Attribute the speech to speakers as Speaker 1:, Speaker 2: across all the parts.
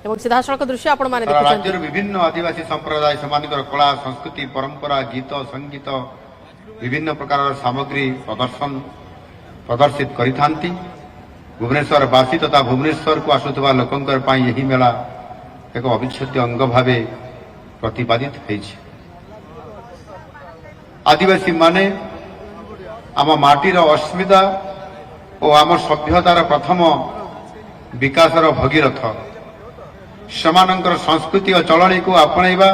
Speaker 1: এবং সিধাসଳଖ দৃশ্য ଆପଣ ମାନେ
Speaker 2: ସାରା
Speaker 1: ଦେଖୁଛନ୍ତି।
Speaker 2: ରାଜ୍ୟର ବିଭିନ୍ନ ଆଦିବାସୀ ସମ୍ପ୍ରଦାୟ ସେମାନଙ୍କର କଳା ସଂସ୍କୃତି ପରମ୍ପରା ଗୀତ ସଙ୍ଗୀତ ବିଭିନ୍ନ ପ୍ରକାରର ସାମଗ୍ରୀ ପ୍ରଦର୍ଶିତ କରିଥାନ୍ତି। ଭୁବନେଶ୍ୱର ବାସୀ ତଥା ଭୁବନେଶ୍ୱରକୁ ଆସୁଥିବା ଲୋକଙ୍କ ପାଇଁ ଏହି ମେଳା ଏକ ଅବିଚ୍ଛେଦ୍ୟ ଅଙ୍ଗ ଭାବେ ପ୍ରତିପାଦିତ ହୋଇଛି। ଆଦିବାସୀମାନେ ଆମ ମାଟିର ଅସ୍ମିତା ଓ ଆମ ସଭ୍ୟତାର ପ୍ରଥମ ବିକାଶର ଭଗୀରଥ। ସେମାନଙ୍କର ସଂସ୍କୃତି ଓ ଚଳଣିକୁ ଆପଣେଇବା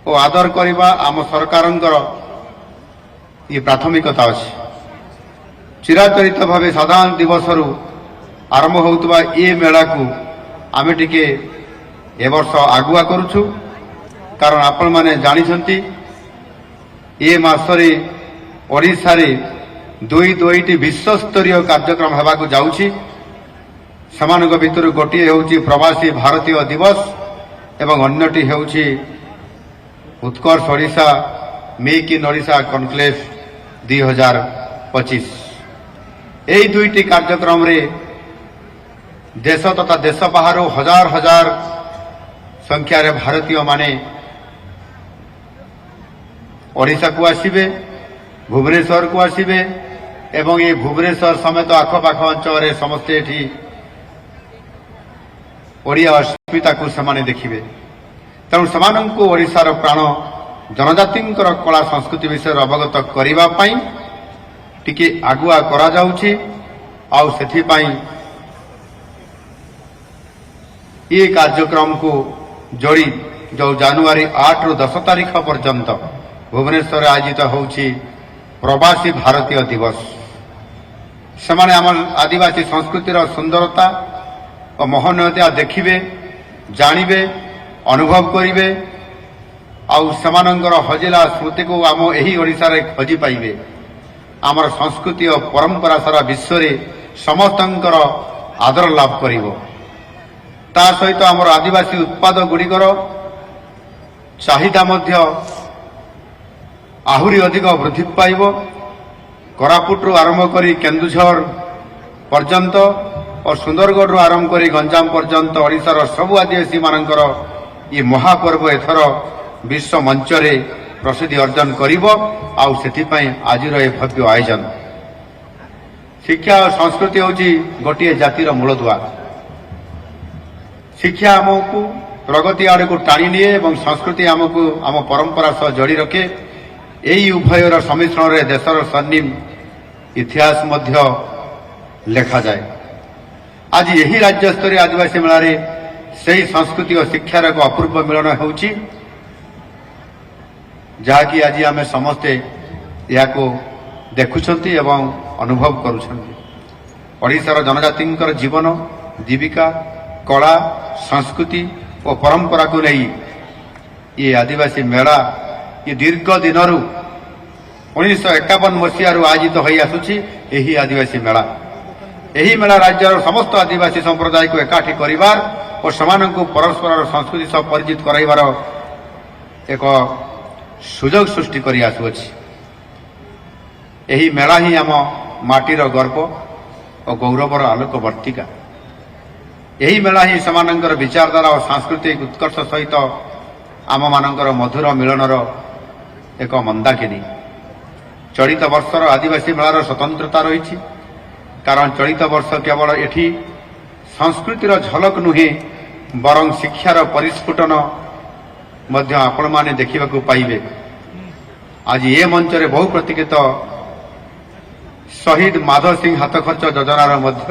Speaker 2: ଓ ଆଦର କରିବା ଆମ ସରକାରଙ୍କର ଏ ପ୍ରାଥମିକତା ଅଛି। ଚିରାଚରିତ ଭାବେ ସାଧାରଣ ଦିବସରୁ ଆରମ୍ଭ ହେଉଥିବା ଏ ମେଳାକୁ ଆମେ ଟିକେ ଏ ବର୍ଷ ଆଗୁଆ କରୁଛୁ, କାରଣ ଆପଣମାନେ ଜାଣିଛନ୍ତି ଏ ମାସରେ ଓଡ଼ିଶାରେ ଦୁଇଟି ବିଶ୍ୱସ୍ତରୀୟ କାର୍ଯ୍ୟକ୍ରମ ହେବାକୁ ଯାଉଛି। ସେମାନଙ୍କ ଭିତରୁ ଗୋଟିଏ ହେଉଛି ପ୍ରବାସୀ ଭାରତୀୟ ଦିବସ ଏବଂ ଅନ୍ୟଟି ହେଉଛି Utkarsh Odisha make in Odisha conclave 2025। ଏହି ଦୁଇଟି କାର୍ଯ୍ୟକ୍ରମରେ ଦେଶ ତଥା ଦେଶ ବାହାରୁ ହଜାର ହଜାର ସଂଖ୍ୟାରେ ଭାରତୀୟମାନେ ଓଡ଼ିଶାକୁ ଆସିବେ, ଭୁବନେଶ୍ୱରକୁ ଆସିବେ ଏବଂ ଏ ଭୁବନେଶ୍ୱର ସମେତ ଆଖପାଖ ଅଞ୍ଚଳରେ ସମସ୍ତେ ଏଠି ଓଡ଼ିଆ ଅସ୍ମିତାକୁ ସେମାନେ ଦେଖିବେ। ତେଣୁ ସେମାନଙ୍କୁ ଓଡ଼ିଶାର ପ୍ରାଣ ଜନଜାତିଙ୍କର କଳା ସଂସ୍କୃତି ବିଷୟରେ ଅବଗତ କରିବା ପାଇଁ ଟିକେ ଆଗୁଆ କରାଯାଉଛି। ଆଉ ସେଥିପାଇଁ ଏ କାର୍ଯ୍ୟକ୍ରମକୁ ଯୋଡ଼ି ଯେଉଁ ଜାନୁଆରୀ 8ରୁ 10 ତାରିଖ ପର୍ଯ୍ୟନ୍ତ ଭୁବନେଶ୍ୱରରେ ଆୟୋଜିତ ହେଉଛି ପ୍ରବାସୀ ଭାରତୀୟ ଦିବସ। ସେମାନେ ଆମ ଆଦିବାସୀ ସଂସ୍କୃତିର ସୁନ୍ଦରତା ଓ ମହୋନ୍ନତା ଦେଖିବେ, ଜାଣିବେ, ଅନୁଭବ କରିବେ ଆଉ ସେମାନଙ୍କର ହଜିଲା ସ୍ମୃତିକୁ ଆମ ଏହି ଓଡ଼ିଶାରେ ଖୋଜି ପାଇବେ। ଆମର ସଂସ୍କୃତି ଓ ପରମ୍ପରା ସାରା ବିଶ୍ୱରେ ସମସ୍ତଙ୍କର ଆଦର ଲାଭ କରିବ। ତା ସହିତ ଆମର ଆଦିବାସୀ ଉତ୍ପାଦ ଗୁଡ଼ିକର ଚାହିଦା ମଧ୍ୟ ଆହୁରି ଅଧିକ ବୃଦ୍ଧି ପାଇବ। କୋରାପୁଟରୁ ଆରମ୍ଭ କରି କେନ୍ଦୁଝର ପର୍ଯ୍ୟନ୍ତ ଓ ସୁନ୍ଦରଗଡ଼ରୁ ଆରମ୍ଭ କରି ଗଞ୍ଜାମ ପର୍ଯ୍ୟନ୍ତ ଓଡ଼ିଶାର ସବୁ ଆଦିବାସୀମାନଙ୍କର ଏ ମହାପର୍ବ ଏଥର ବିଶ୍ୱ ମଞ୍ଚରେ ପ୍ରସିଦ୍ଧି ଅର୍ଜନ କରିବ। ଆଉ ସେଥିପାଇଁ ଆଜିର ଏ ଭବ୍ୟ ଆୟୋଜନ। ଶିକ୍ଷା ଓ ସଂସ୍କୃତି ହେଉଛି ଗୋଟିଏ ଜାତିର ମୂଳଦୁଆ। ଶିକ୍ଷା ଆମକୁ ପ୍ରଗତି ଆଡ଼କୁ ଟାଣି ନିଏ ଏବଂ ସଂସ୍କୃତି ଆମକୁ ଆମ ପରମ୍ପରା ସହ ଯୋଡ଼ି ରଖେ। ଏହି ଉଭୟର ସମ୍ମିଶ୍ରଣରେ ଦେଶର ସ୍ୱର୍ଣ୍ଣିମ ଇତିହାସ ମଧ୍ୟ ଲେଖାଯାଏ। ଆଜି ଏହି ରାଜ୍ୟସ୍ତରୀୟ ଆଦିବାସୀ ମେଳାରେ ସେହି ସଂସ୍କୃତି ଓ ଶିକ୍ଷାର ଏକ ଅପୂର୍ବ ମିଳନ ହେଉଛି, ଯାହାକି ଆଜି ଆମେ ସମସ୍ତେ ଏହାକୁ ଦେଖୁଛନ୍ତି ଏବଂ ଅନୁଭବ କରୁଛନ୍ତି। ଓଡ଼ିଶାର ଜନଜାତିଙ୍କର ଜୀବନ ଜୀବିକା କଳା ସଂସ୍କୃତି ଓ ପରମ୍ପରାକୁ ନେଇ ଏ ଆଦିବାସୀ ମେଳା ଏ ଦୀର୍ଘ ଦିନରୁ 1951 ମସିହାରୁ ଆୟୋଜିତ ହୋଇ ଆସୁଛି। ଏହି ଆଦିବାସୀ ମେଳା ଏହି ମେଳା ରାଜ୍ୟର ସମସ୍ତ ଆଦିବାସୀ ସମ୍ପ୍ରଦାୟକୁ ଏକାଠି କରିବାର ଓ ସେମାନଙ୍କୁ ପରସ୍ପରର ସଂସ୍କୃତି ସହ ପରିଚିତ କରାଇବାର ଏକ ସୁଯୋଗ ସୃଷ୍ଟି କରି ଆସୁଅଛି। ଏହି ମେଳା ହିଁ ଆମ ମାଟିର ଗର୍ବ ଓ ଗୌରବର ଆଲୋକ ବର୍ତ୍ତିକା। ଏହି ମେଳା ହିଁ ସେମାନଙ୍କର ବିଚାରଧାରା ଓ ସାଂସ୍କୃତିକ ଉତ୍କର୍ଷ ସହିତ ଆମମାନଙ୍କର ମଧୁର ମିଳନର ଏକ ମନ୍ଦାକିନୀ। ଚଳିତ ବର୍ଷର ଆଦିବାସୀ ମେଳାର ସ୍ୱତନ୍ତ୍ରତା ରହିଛି, କାରଣ ଚଳିତ ବର୍ଷ କେବଳ ଏଠି ସଂସ୍କୃତିର ଝଲକ ନୁହେଁ ବରଂ ଶିକ୍ଷାର ପରିସ୍ଫୁଟନ ମଧ୍ୟ ଆପଣମାନେ ଦେଖିବାକୁ ପାଇବେ। ଆଜି ଏ ମଞ୍ଚରେ ବହୁ ପ୍ରତୀକ୍ଷିତ ଶହୀଦ ମାଧବ ସିଂ ହାତ ଖର୍ଚ୍ଚ ଯୋଜନାର ମଧ୍ୟ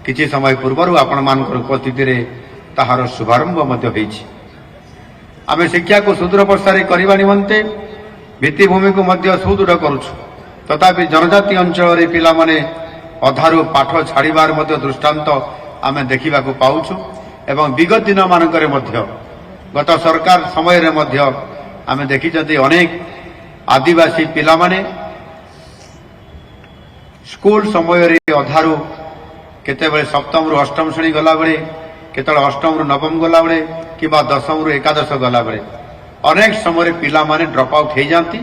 Speaker 2: କିଛି ସମୟ ପୂର୍ବରୁ ଆପଣମାନଙ୍କର ଉପସ୍ଥିତିରେ ତାହାର ଶୁଭାରମ୍ଭ ମଧ୍ୟ ହୋଇଛି। ଆମେ ଶିକ୍ଷାକୁ ସୁଦୂର ପ୍ରସାରୀ କରିବା ନିମନ୍ତେ ଭିତ୍ତିଭୂମିକୁ ମଧ୍ୟ ସୁଦୃଢ଼ କରୁଛୁ। ତଥାପି ଜନଜାତି ଅଞ୍ଚଳରେ ପିଲାମାନେ ଅଧାରୁ ପାଠ ଛାଡ଼ିବାର ମଧ୍ୟ ଦୃଷ୍ଟାନ୍ତ ଆମେ ଦେଖିବାକୁ ପାଉଛୁ ଏବଂ ବିଗତ ଦିନମାନଙ୍କରେ ମଧ୍ୟ ଗତ ସରକାର ସମୟରେ ମଧ୍ୟ ଆମେ ଦେଖିଛନ୍ତି ଅନେକ ଆଦିବାସୀ ପିଲାମାନେ ସ୍କୁଲ ସମୟରେ ଅଧାରୁ କେତେବେଳେ ସପ୍ତମରୁ ଅଷ୍ଟମ ଶ୍ରେଣୀ ଗଲାବେଳେ, କେତେବେଳେ ଅଷ୍ଟମରୁ ନବମ ଗଲାବେଳେ କିମ୍ବା ଦଶମରୁ ଏକାଦଶ ଗଲାବେଳେ ଅନେକ ସମୟରେ ପିଲାମାନେ ଡ୍ରପ୍ ଆଉଟ୍ ହୋଇଯାନ୍ତି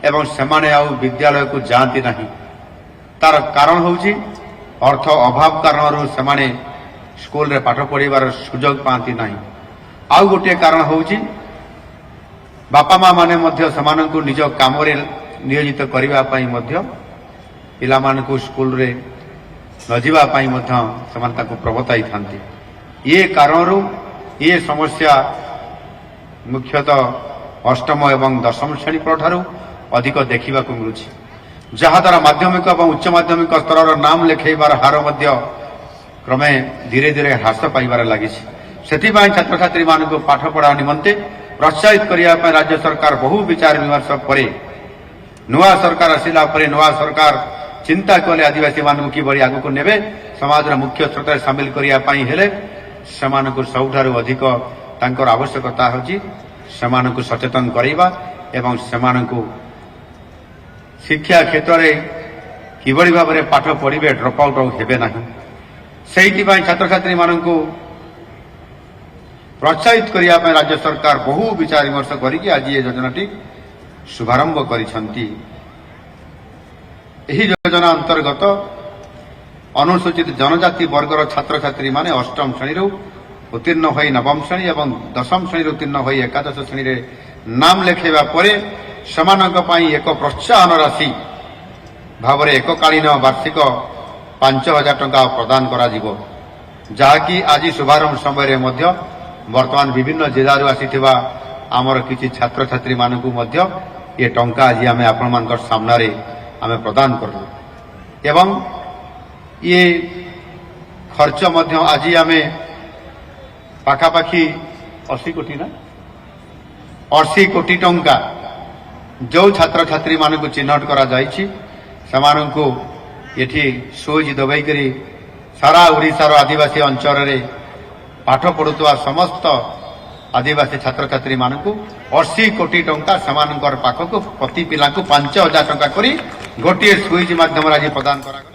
Speaker 2: ଏବଂ ସେମାନେ ଆଉ ବିଦ୍ୟାଳୟକୁ ଯାଆନ୍ତି ନାହିଁ। ତାର କାରଣ ହେଉଛି ଅର୍ଥ ଅଭାବ କାରଣରୁ ସେମାନେ ସ୍କୁଲରେ ପାଠ ପଢ଼ିବାର ସୁଯୋଗ ପାଆନ୍ତି ନାହିଁ। ଆଉ ଗୋଟିଏ କାରଣ ହେଉଛି ବାପା ମା ମାନେ ମଧ୍ୟ ସେମାନଙ୍କୁ ନିଜ କାମରେ ନିୟୋଜିତ କରିବା ପାଇଁ ମଧ୍ୟ ପିଲାମାନଙ୍କୁ ସ୍କୁଲରେ ନ ଯିବା ପାଇଁ ମଧ୍ୟ ସେମାନେ ତାଙ୍କୁ ପ୍ରବର୍ତ୍ତାଇଥାନ୍ତି। ଏ କାରଣରୁ ଏ ସମସ୍ୟା ମୁଖ୍ୟତଃ ଅଷ୍ଟମ ଏବଂ ଦଶମ ଶ୍ରେଣୀ ପରଠାରୁ ଅଧିକ ଦେଖିବାକୁ ମିଳୁଛି, ଯାହାଦ୍ୱାରା ମାଧ୍ୟମିକ ଏବଂ ଉଚ୍ଚ ମାଧ୍ୟମିକ ସ୍ତରର ନାମ ଲେଖାଇବାର ହାର ମଧ୍ୟ କ୍ରମେ ଧୀରେ ଧୀରେ ହ୍ରାସ ପାଇବାରେ ଲାଗିଛି। ସେଥିପାଇଁ ଛାତ୍ରଛାତ୍ରୀମାନଙ୍କୁ ପାଠପଢ଼ା ନିମନ୍ତେ ପ୍ରୋତ୍ସାହିତ କରିବା ପାଇଁ ରାଜ୍ୟ ସରକାର ବହୁ ବିଚାର ବିମର୍ଶ ପରେ ନୂଆ ସରକାର ଆସିଲା ପରେ ନୂଆ ସରକାର ଚିନ୍ତା କଲେ ଆଦିବାସୀମାନଙ୍କୁ କିଭଳି ଆଗକୁ ନେବେ, ସମାଜର ମୁଖ୍ୟ ସ୍ରୋତରେ ସାମିଲ କରିବା ପାଇଁ ହେଲେ ସେମାନଙ୍କୁ ସବୁଠାରୁ ଅଧିକ ତାଙ୍କର ଆବଶ୍ୟକତା ହେଉଛି ସେମାନଙ୍କୁ ସଚେତନ କରାଇବା ଏବଂ ସେମାନଙ୍କୁ ଶିକ୍ଷା କ୍ଷେତ୍ରରେ କିଭଳି ଭାବରେ ପାଠ ପଢ଼ିବେ, ଡ୍ରପ୍ ଆଉଟ୍ ଆଉ ହେବେ ନାହିଁ। ସେଇଥିପାଇଁ ଛାତ୍ରଛାତ୍ରୀମାନଙ୍କୁ ପ୍ରୋତ୍ସାହିତ କରିବା ପାଇଁ ରାଜ୍ୟ ସରକାର ବହୁ ବିଚାର ବିମର୍ଶ କରିକି ଆଜି ଏ ଯୋଜନାଟି ଶୁଭାରମ୍ଭ କରିଛନ୍ତି। ଏହି ଯୋଜନା ଅନ୍ତର୍ଗତ ଅନୁସୂଚିତ ଜନଜାତି ବର୍ଗର ଛାତ୍ରଛାତ୍ରୀମାନେ ଅଷ୍ଟମ ଶ୍ରେଣୀରୁ ଉତ୍ତୀର୍ଣ୍ଣ ହୋଇ ନବମ ଶ୍ରେଣୀ ଏବଂ ଦଶମ ଶ୍ରେଣୀରୁ ଉତ୍ତୀର୍ଣ୍ଣ ହୋଇ ଏକାଦଶ ଶ୍ରେଣୀରେ ନାମ ଲେଖାଇବା ପରେ ସେମାନଙ୍କ ପାଇଁ ଏକ ପ୍ରୋତ୍ସାହନ ରାଶି ଭାବରେ ଏକକାଳୀନ ବାର୍ଷିକ 5,000 ଟଙ୍କା ପ୍ରଦାନ କରାଯିବ, ଯାହାକି ଆଜି ଶୁଭାରମ୍ଭ ସମୟରେ ମଧ୍ୟ ବର୍ତ୍ତମାନ ବିଭିନ୍ନ ଜିଲ୍ଲାରୁ ଆସିଥିବା ଆମର କିଛି ଛାତ୍ରଛାତ୍ରୀମାନଙ୍କୁ ମଧ୍ୟ ଏ ଟଙ୍କା ଆଜି ଆମେ ଆପଣମାନଙ୍କ ସାମ୍ନାରେ ଆମେ ପ୍ରଦାନ କଲୁ ଏବଂ ଇଏ ଖର୍ଚ୍ଚ ମଧ୍ୟ ଆଜି ଆମେ ପାଖାପାଖି 80 କୋଟି ଟଙ୍କା ଯେଉଁ ଛାତ୍ରଛାତ୍ରୀମାନଙ୍କୁ ଚିହ୍ନଟ କରାଯାଇଛି ସେମାନଙ୍କୁ ଏଠି ସୁଇଚ୍ ଦବାଇକରି ସାରା ଓଡ଼ିଶାର ଆଦିବାସୀ ଅଞ୍ଚଳରେ ପାଠ ପଢ଼ୁଥିବା ସମସ୍ତ ଆଦିବାସୀ ଛାତ୍ରଛାତ୍ରୀମାନଙ୍କୁ 80 କୋଟି ଟଙ୍କା ସେମାନଙ୍କର ପାଖକୁ ପ୍ରତି ପିଲାଙ୍କୁ 5,000 ଟଙ୍କା କରି ଗୋଟିଏ ସୁଇଚ୍ ମାଧ୍ୟମରେ ଆଜି ପ୍ରଦାନ କରାଗଲା।